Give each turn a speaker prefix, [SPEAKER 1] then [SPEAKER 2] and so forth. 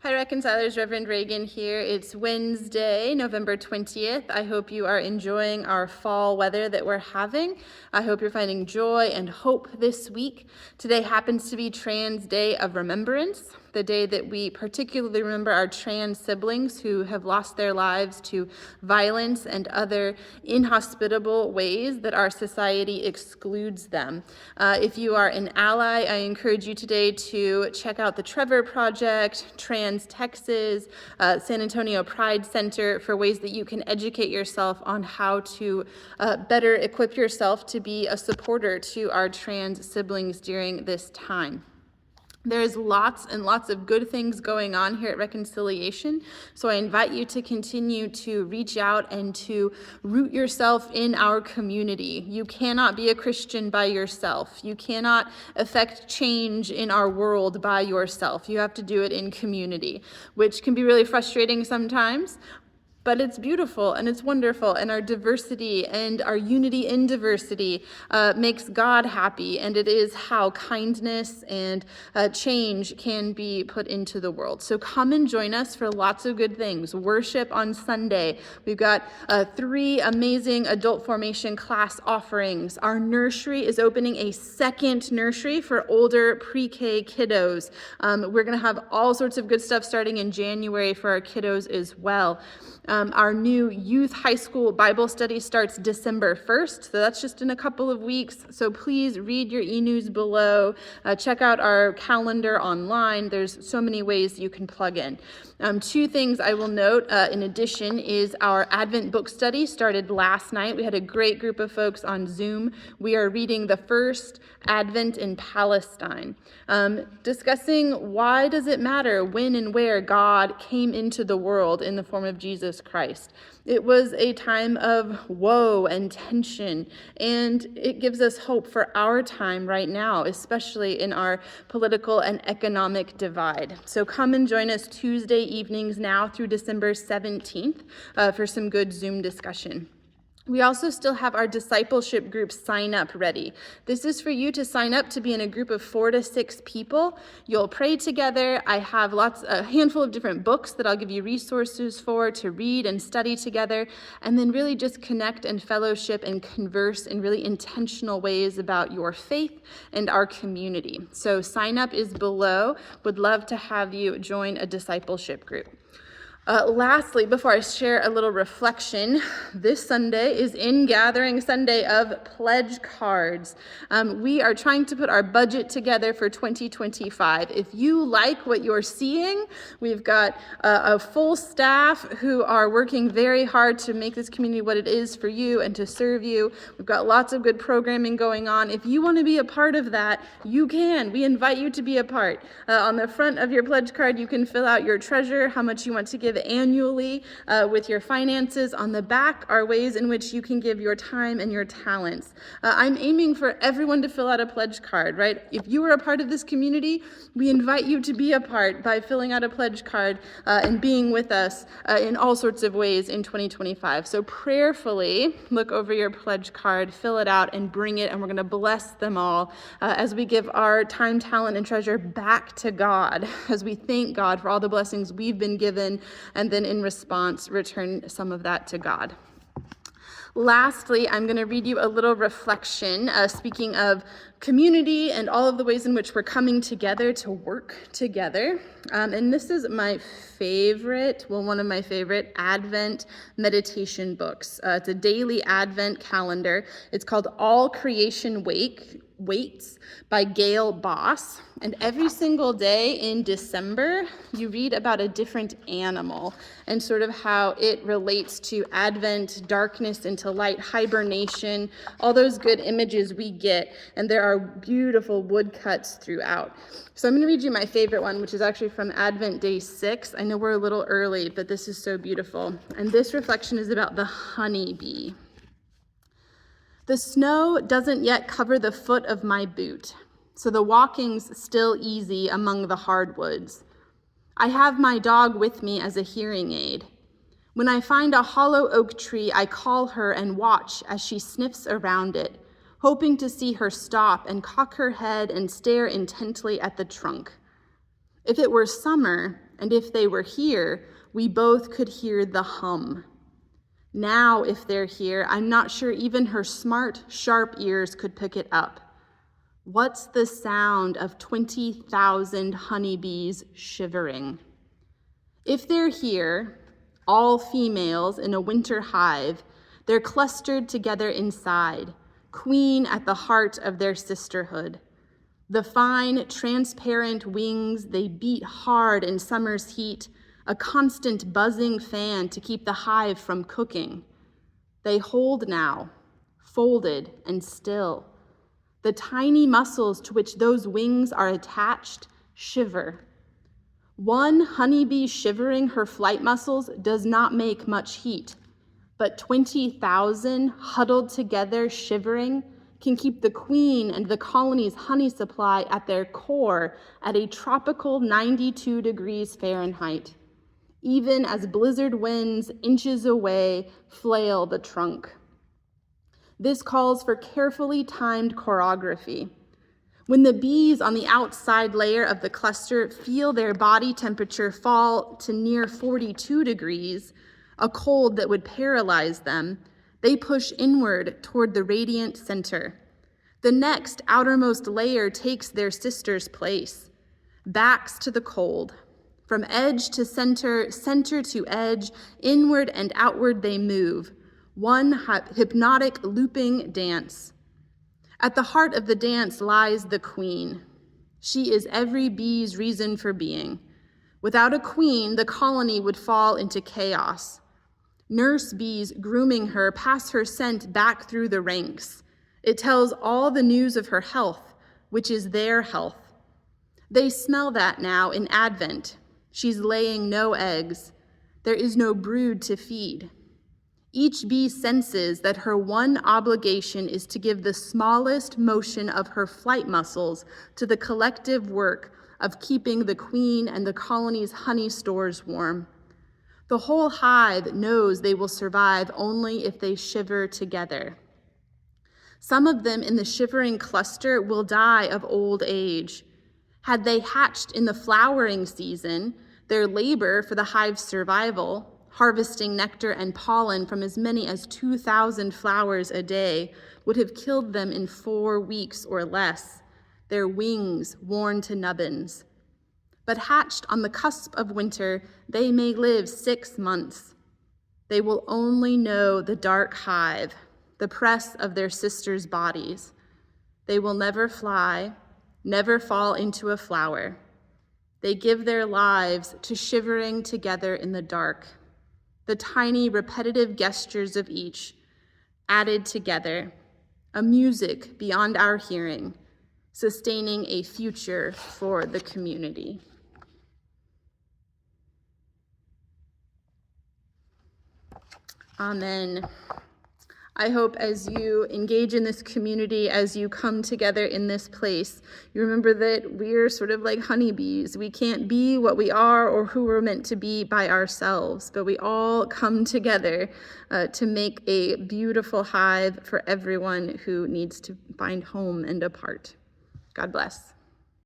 [SPEAKER 1] Hi, Reconcilers. Reverend Reagan here. It's Wednesday, November 20th. I hope you are enjoying our fall weather that we're having. I hope you're finding joy and hope this week. Today happens to be Trans Day of Remembrance, the day that we particularly remember our trans siblings who have lost their lives to violence and other inhospitable ways that our society excludes them. If you are an ally, I encourage you today to check out the Trevor Project, Trans Texas, San Antonio Pride Center for ways that you can educate yourself on how to better equip yourself to be a supporter to our trans siblings during this time. There's lots and lots of good things going on here at Reconciliation, so I invite you to continue to reach out and to root yourself in our community. You cannot be a Christian by yourself. You cannot affect change in our world by yourself. You have to do it in community, which can be really frustrating sometimes. But it's beautiful and it's wonderful, and our diversity and our unity in diversity makes God happy, and it is how kindness and change can be put into the world. So come and join us for lots of good things. Worship on Sunday. We've got 3 amazing adult formation class offerings. Our nursery is opening a second nursery for older pre-K kiddos. We're going to have all sorts of good stuff starting in January for our kiddos as well. Our new youth high school Bible study starts December 1st, so that's just in a couple of weeks. So please read your e-news below. Check out our calendar online. There's so many ways you can plug in. 2 things I will note in addition is our Advent book study started last night. We had a great group of folks on Zoom. We are reading the first Advent in Palestine, discussing why does it matter when and where God came into the world in the form of Jesus Christ. It was a time of woe and tension, and it gives us hope for our time right now, especially in our political and economic divide. So come and join us Tuesday evenings now through December 17th for some good Zoom discussion. We also still have our discipleship group sign up ready. This is for you to sign up to be in a group of 4 to 6 people. You'll pray together. I have a handful of different books that I'll give you resources for to read and study together, and then really just connect and fellowship and converse in really intentional ways about your faith and our community. So sign up is below. Would love to have you join a discipleship group. Lastly, before I share a little reflection, this Sunday is In Gathering Sunday of pledge cards. We are trying to put our budget together for 2025. If you like what you're seeing, we've got a full staff who are working very hard to make this community what it is for you and to serve you. We've got lots of good programming going on. If you want to be a part of that, you can. We invite you to be a part. On the front of your pledge card, you can fill out your treasure, how much you want to give annually with your finances. On the back are ways in which you can give your time and your talents. I'm aiming for everyone to fill out a pledge card, right? If you are a part of this community, we invite you to be a part by filling out a pledge card and being with us in all sorts of ways in 2025. So prayerfully look over your pledge card, fill it out, and bring it, and we're going to bless them all as we give our time, talent, and treasure back to God, as we thank God for all the blessings we've been given, and then in response, return some of that to God. Lastly, I'm going to read you a little reflection, speaking of community and all of the ways in which we're coming together to work together. And this is my favorite, one of my favorite Advent meditation books. It's a daily Advent calendar. It's called All Creation Waits by Gail Boss. And every single day in December, you read about a different animal and sort of how it relates to Advent, darkness into light, hibernation, all those good images we get. And there are beautiful woodcuts throughout. So I'm going to read you my favorite one, which is actually from Advent Day 6. I know we're a little early, but this is so beautiful. And this reflection is about the honeybee. The snow doesn't yet cover the foot of my boot, so the walking's still easy among the hardwoods. I have my dog with me as a hearing aid. When I find a hollow oak tree, I call her and watch as she sniffs around it, hoping to see her stop and cock her head and stare intently at the trunk. If it were summer and if they were here, we both could hear the hum. Now, if they're here, I'm not sure even her smart, sharp ears could pick it up. What's the sound of 20,000 honeybees shivering? If they're here, all females in a winter hive, they're clustered together inside, queen at the heart of their sisterhood. The fine, transparent wings, they beat hard in summer's heat, a constant buzzing fan to keep the hive from cooking. They hold now, folded and still. The tiny muscles to which those wings are attached shiver. One honeybee shivering her flight muscles does not make much heat, but 20,000 huddled together shivering can keep the queen and the colony's honey supply at their core at a tropical 92 degrees Fahrenheit, even as blizzard winds inches away flail the trunk. This calls for carefully timed choreography. When the bees on the outside layer of the cluster feel their body temperature fall to near 42 degrees, a cold that would paralyze them, they push inward toward the radiant center. The next outermost layer takes their sister's place, backs to the cold. From edge to center, center to edge, inward and outward they move, one hypnotic looping dance. At the heart of the dance lies the queen. She is every bee's reason for being. Without a queen, the colony would fall into chaos. Nurse bees grooming her pass her scent back through the ranks. It tells all the news of her health, which is their health. They smell that now in Advent. She's laying no eggs. There is no brood to feed. Each bee senses that her one obligation is to give the smallest motion of her flight muscles to the collective work of keeping the queen and the colony's honey stores warm. The whole hive knows they will survive only if they shiver together. Some of them in the shivering cluster will die of old age. Had they hatched in the flowering season, their labor for the hive's survival, harvesting nectar and pollen from as many as 2,000 flowers a day, would have killed them in 4 weeks or less, their wings worn to nubbins. But hatched on the cusp of winter, they may live 6 months. They will only know the dark hive, the press of their sisters' bodies. They will never fly, never fall into a flower. They give their lives to shivering together in the dark. The tiny repetitive gestures of each, added together, a music beyond our hearing, sustaining a future for the community. Amen. I hope as you engage in this community, as you come together in this place, you remember that we're sort of like honeybees. We can't be what we are or who we're meant to be by ourselves, but we all come together to make a beautiful hive for everyone who needs to find home and a part. God bless.